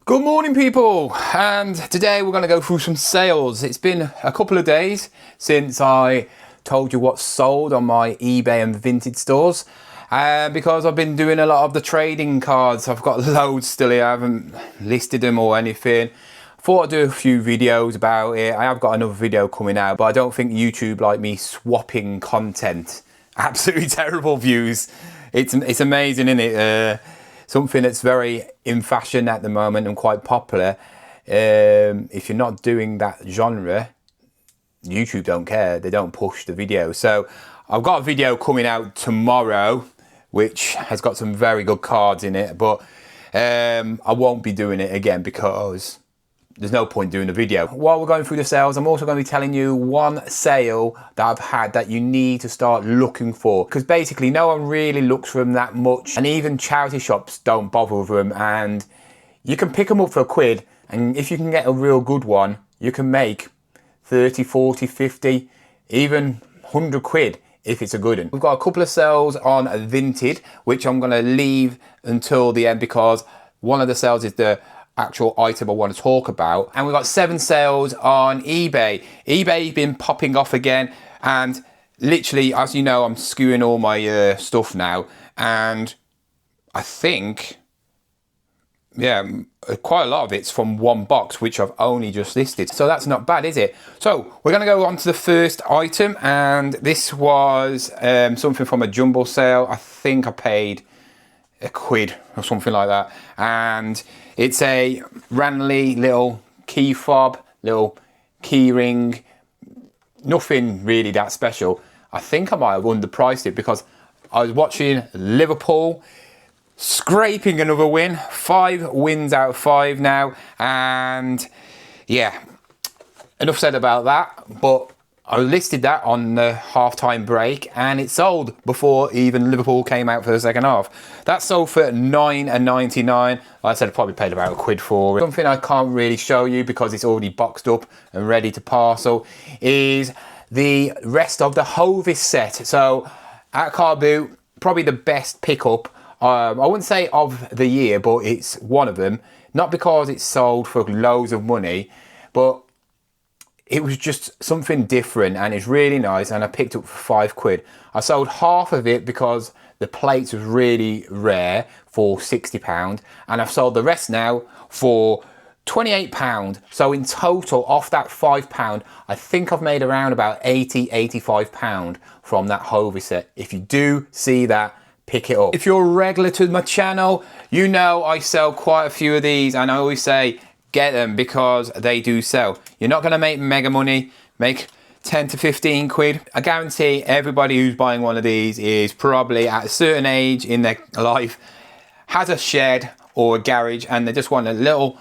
Good morning people, and today we're going to go through some sales. It's been a couple of days since I told you what's sold on my eBay and Vinted stores, because I've been doing a lot of the trading cards. I've got loads still here, I haven't listed them or anything. Thought I'd do a few videos about it. I have got another video coming out, but I don't think YouTube like me swapping content. Absolutely terrible views. It's amazing, isn't it? Something that's very in fashion at the moment and quite popular. If you're not doing that genre, YouTube don't care. They don't push the video. So I've got a video coming out tomorrow which has got some very good cards in it, but I won't be doing it again because there's no point doing the video. While we're going through the sales, I'm also going to be telling you one sale that I've had that you need to start looking for, because basically no one really looks for them that much, and even charity shops don't bother with them, and you can pick them up for £1, and if you can get a real good one, you can make 30, 40, 50, even £100 if it's a good one. We've got a couple of sales on Vinted, which I'm going to leave until the end because one of the sales is the actual item I want to talk about, and we've got 7 sales on eBay. eBay's been popping off again, and literally, as you know, I'm skewing all my stuff now, and I think, yeah, quite a lot of it's from one box which I've only just listed, so that's not bad, is it? So we're going to go on to the first item, and this was something from a jumble sale. I think I paid £1 or something like that, and it's a Radley little key fob, little key ring, nothing really that special. I think I might have underpriced it because I was watching Liverpool scraping another win, 5 wins out of 5 now, and yeah, enough said about that. But I listed that on the half-time break and it sold before even Liverpool came out for the second half. That sold for £9.99. Like I said, I probably paid about £1 for it. Something I can't really show you because it's already boxed up and ready to parcel is the rest of the Hovis set. So at Car Boot, probably the best pickup, I wouldn't say of the year, but it's one of them. Not because it's sold for loads of money, but it was just something different and it's really nice, and I picked up for £5. I sold half of it because the plates was really rare for £60, and I've sold the rest now for £28. So in total, off that £5, I think I've made around about £85 from that Hovis set. If you do see that, pick it up. If you're a regular to my channel, you know I sell quite a few of these, and I always say get them because they do sell. You're not going to make mega money, make 10 to 15 quid. I guarantee everybody who's buying one of these is probably at a certain age in their life, has a shed or a garage, and they just want a little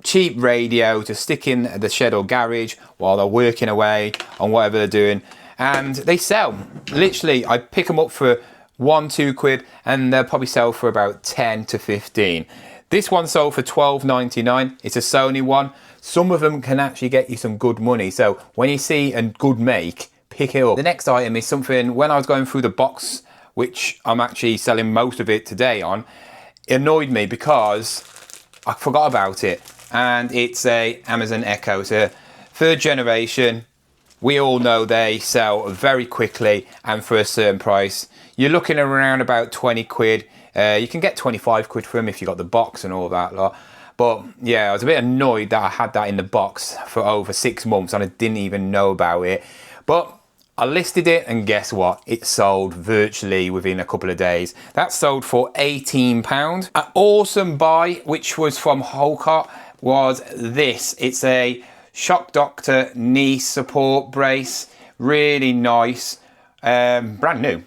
cheap radio to stick in the shed or garage while they're working away on whatever they're doing, and they sell. Literally, I pick them up for £1-2, and they'll probably sell for about 10 to 15. This one sold for £12.99. It's a Sony one. Some of them can actually get you some good money. So when you see a good make, pick it up. The next item is something, when I was going through the box, which I'm actually selling most of it today on, it annoyed me because I forgot about it. And it's a Amazon Echo. It's a 3rd generation. We all know they sell very quickly and for a certain price. You're looking around about £20. You can get £25 for them if you got the box and all that lot. But yeah, I was a bit annoyed that I had that in the box for over 6 months and I didn't even know about it. But I listed it, and guess what? It sold virtually within a couple of days. That sold for £18. An awesome buy, which was from Holcott, was this. It's a Shock Doctor knee support brace. Really nice. Brand new.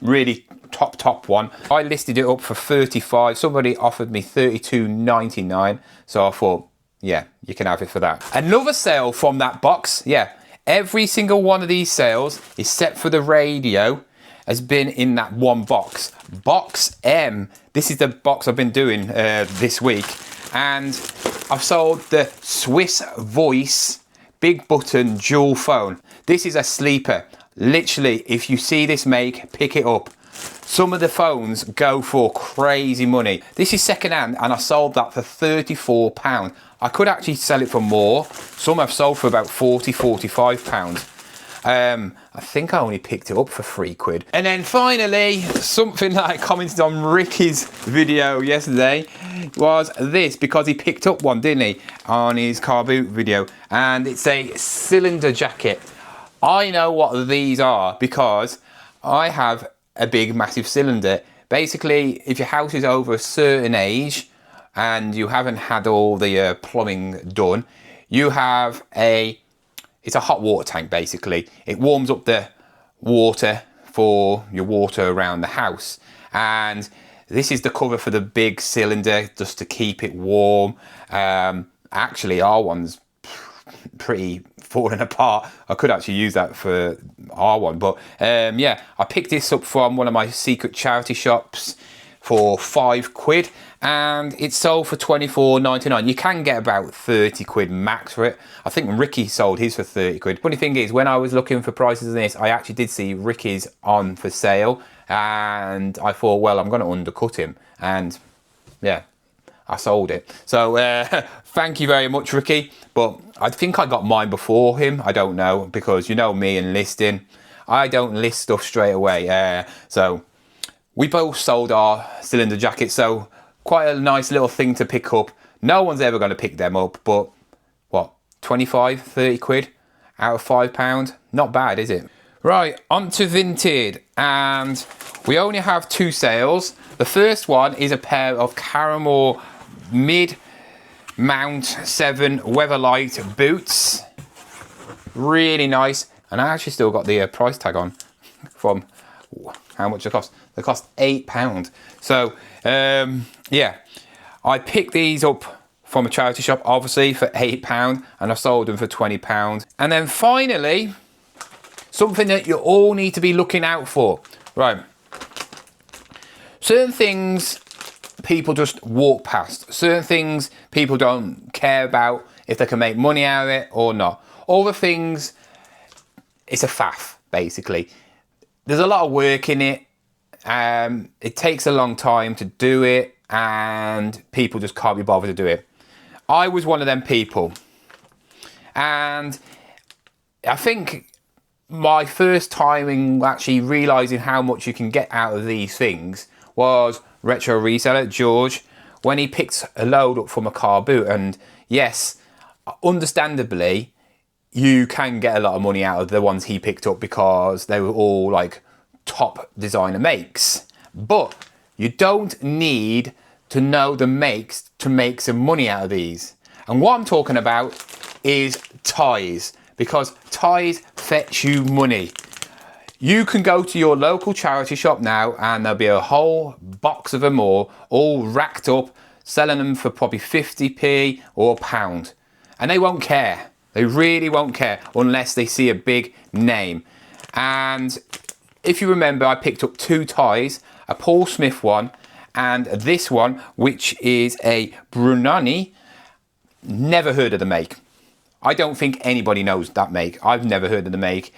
Really top one. I listed it up for 35. Somebody offered me $32.99, so I thought, yeah, you can have it for that. Another sale from that box. Yeah, every single one of these sales, except for the radio, has been in that one box. Box M. This is the box I've been doing this week, and I've sold the Swissvoice big button dual phone. This is a sleeper. Literally, if you see this make, pick it up. some of the phones go for crazy money. This is second hand and I sold that for £34. I could actually sell it for more. Some I've sold for about £40, £45. I think I only picked it up for £3. And then finally, something that I commented on Ricky's video yesterday was this, because he picked up one, didn't he, on his car boot video, and it's a cylinder jacket. I know what these are because I have a big massive cylinder. Basically, if your house is over a certain age and you haven't had all the plumbing done, you have it's a hot water tank. Basically, it warms up the water for your water around the house, and this is the cover for the big cylinder just to keep it warm. Actually, our one's pretty falling apart. I could actually use that for our one, but yeah, I picked this up from one of my secret charity shops for £5, and it's sold for £24.99. You can get about £30 max for it. I think Ricky sold his for £30. Funny thing is, when I was looking for prices on this, I actually did see Ricky's on for sale, and I thought, well, I'm going to undercut him, and yeah, I sold it. So thank you very much, Ricky. But I think I got mine before him. I don't know, because you know me and listing, I don't list stuff straight away. So we both sold our cylinder jackets, so quite a nice little thing to pick up. No one's ever going to pick them up, but what, 25, 30 quid out of £5? Not bad, is it? Right, on to Vinted, and we only have 2 sales. The first one is a pair of Caramore mid-mount 7 Weatherlight boots. Really nice, and I actually still got the price tag on from how much they cost. They cost £8. So yeah, I picked these up from a charity shop, obviously, for £8, and I sold them for £20. And then finally, something that you all need to be looking out for. Right, certain things people just walk past. Certain things people don't care about if they can make money out of it or not. Other things, it's a faff, basically. There's a lot of work in it. It takes a long time to do it, and people just can't be bothered to do it. I was one of them people, and I think my first time in actually realising how much you can get out of these things was retro reseller George, when he picked a load up from a car boot. And yes, understandably, you can get a lot of money out of the ones he picked up because they were all like top designer makes. But you don't need to know the makes to make some money out of these. And what I'm talking about is ties, because ties fetch you money. You can go to your local charity shop now and there'll be a whole box of them all racked up, selling them for probably 50p or £1. And they won't care. They really won't care unless they see a big name. And if you remember, I picked up 2 ties, a Paul Smith one and this one, which is a Brunani. Never heard of the make. I don't think anybody knows that make. I've never heard of the make.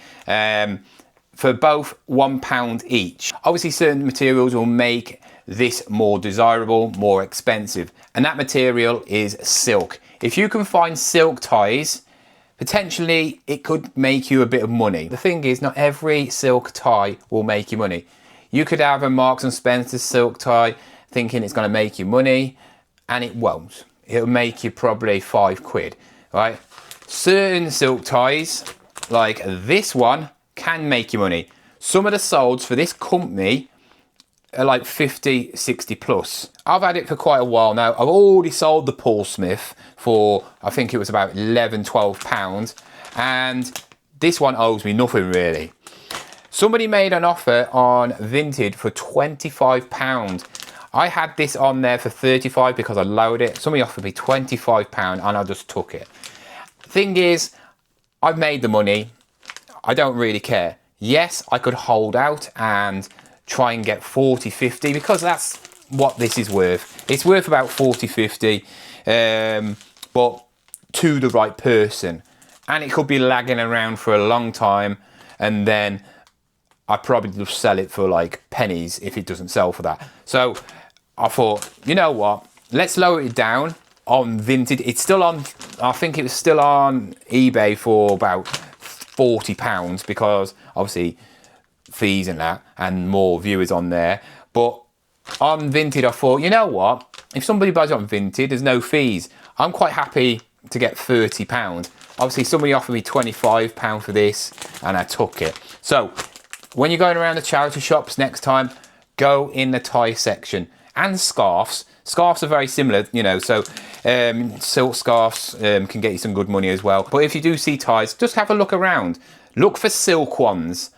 For both £1 each. Obviously, certain materials will make this more desirable, more expensive, and that material is silk. If you can find silk ties, potentially it could make you a bit of money. The thing is, not every silk tie will make you money. You could have a Marks and Spencer silk tie thinking it's going to make you money, and it won't. It'll make you probably £5, right? Certain silk ties, like this one, can make you money. Some of the solds for this company are like 50, 60 plus. I've had it for quite a while now. I've already sold the Paul Smith for, I think it was about 11, 12 pounds. And this one owes me nothing really. Somebody made an offer on Vinted for £25. I had this on there for 35 because I lowered it. Somebody offered me £25 and I just took it. Thing is, I've made the money. I don't really care. Yes, I could hold out and try and get 40, 50 because that's what this is worth. It's worth about 40, 50, but to the right person. And it could be lagging around for a long time, and then I'd probably just sell it for like pennies if it doesn't sell for that. So I thought, you know what, let's lower it down on Vinted. It's still on, I think it was still on eBay for about £40 because obviously fees and that, and more viewers on there. But on Vinted, I thought, you know what, if somebody buys it on Vinted, there's no fees. I'm quite happy to get £30. Obviously somebody offered me £25 for this and I took it. So when you're going around the charity shops next time, go in the tie section. And scarves. Scarves are very similar, you know, so silk scarves can get you some good money as well. But if you do see ties, just have a look around. Look for silk ones.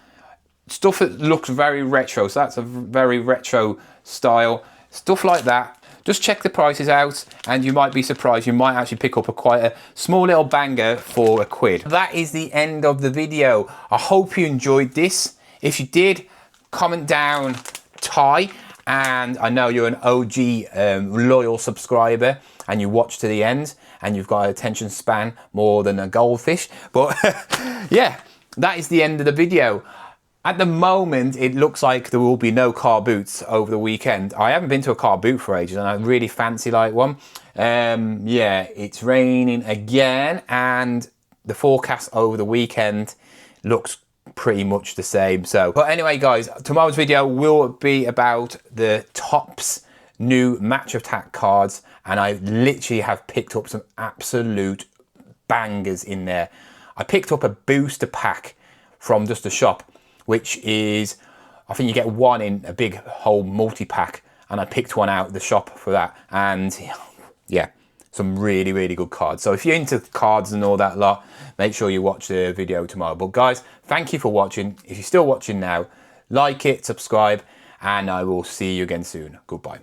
Stuff that looks very retro, so that's a very retro style. Stuff like that. Just check the prices out and you might be surprised. You might actually pick up quite a small little banger for £1. That is the end of the video. I hope you enjoyed this. If you did, comment down tie. And I know you're an OG loyal subscriber and you watch to the end and you've got an attention span more than a goldfish. But yeah, that is the end of the video. At the moment, it looks like there will be no car boots over the weekend. I haven't been to a car boot for ages and I really fancy like one. Yeah, it's raining again and the forecast over the weekend looks pretty much the same. So, but anyway, guys, tomorrow's video will be about the Topps new Match Attack cards, and I literally have picked up some absolute bangers in there. I picked up a booster pack from just a shop, which is, I think you get one in a big whole multi-pack, and I picked one out of the shop for that, and yeah, some really, really good cards. So if you're into cards and all that lot, make sure you watch the video tomorrow. But guys, thank you for watching. If you're still watching now, like it, subscribe, and I will see you again soon. Goodbye.